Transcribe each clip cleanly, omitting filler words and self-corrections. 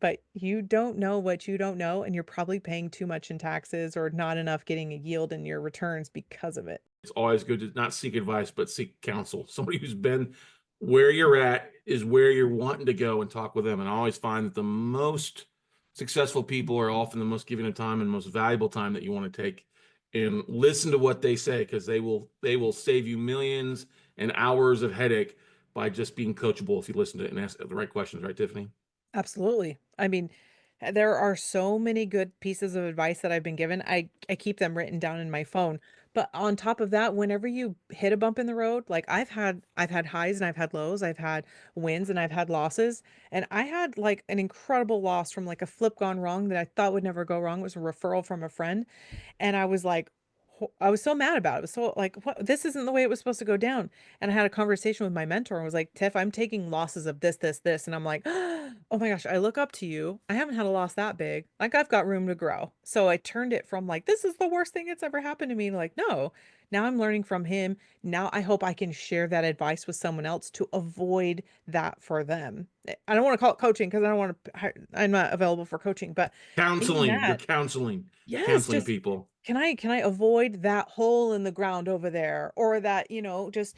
but you don't know what you don't know, and you're probably paying too much in taxes or not enough getting a yield in your returns because of it. It's always good to not seek advice, but seek counsel. Somebody who's been where you're at is where you're wanting to go, and talk with them. And I always find that the most successful people are often the most giving of time and most valuable time that you want to take and listen to what they say, because they will save you millions and hours of headache by just being coachable if you listen to it and ask the right questions, right, Tiffany? Absolutely. I mean, there are so many good pieces of advice that I've been given. I keep them written down in my phone. But on top of that, whenever you hit a bump in the road, like I've had highs and I've had lows, I've had wins and I've had losses. And I had like an incredible loss from like a flip gone wrong that I thought would never go wrong. It was a referral from a friend. And I was like, I was so mad about it. It was so like, what? This isn't the way it was supposed to go down. And I had a conversation with my mentor and was like, Tiff, I'm taking losses of this, this, this. And I'm like, oh my gosh, I look up to you. I haven't had a loss that big. Like, I've got room to grow. So I turned it from like, this is the worst thing that's ever happened to me, to like, no, now I'm learning from him. Now I hope I can share that advice with someone else to avoid that for them. I don't want to call it coaching because I don't want to, I'm not available for coaching, but being Counseling, you're that, yes, counseling just people. can I avoid that hole in the ground over there, or that, just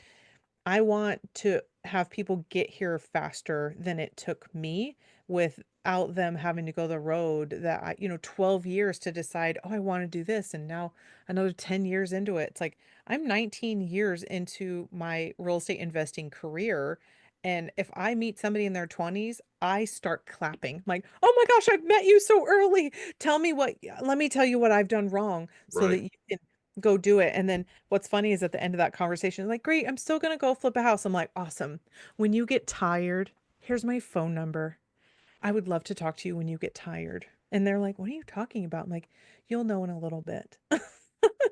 I want to have people get here faster than it took me without them having to go the road that 12 years to decide, oh, I want to do this. And now another 10 years into it. It's like I'm 19 years into my real estate investing career. And if I meet somebody in their 20s, I start clapping like, oh my gosh, I've met you so early. Let me tell you what I've done wrong so that Right. you can go do it. And then what's funny is at the end of that conversation, like, great, I'm still gonna go flip a house. I'm like, awesome. When you get tired, here's my phone number. I would love to talk to you when you get tired. And they're like, what are you talking about? I'm like, you'll know in a little bit.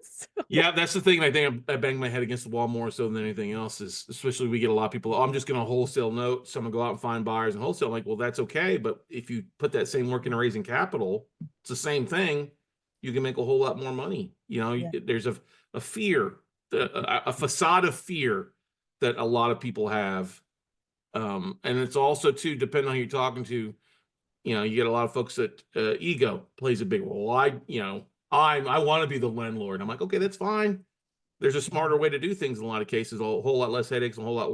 So, Yeah, that's the thing. I think I bang my head against the wall more so than anything else, is especially we get a lot of people, oh, I'm just going to wholesale note. So I'm going to go out and find buyers and wholesale. I'm like, well, that's okay. But if you put that same work into raising capital, it's the same thing. You can make a whole lot more money. yeah. There's a fear, a facade of fear that a lot of people have. And it's also too, depending on who you're talking to, you get a lot of folks that ego plays a big role. I want to be the landlord. I'm like, okay, that's fine. There's a smarter way to do things in a lot of cases, a whole lot less headaches, a whole lot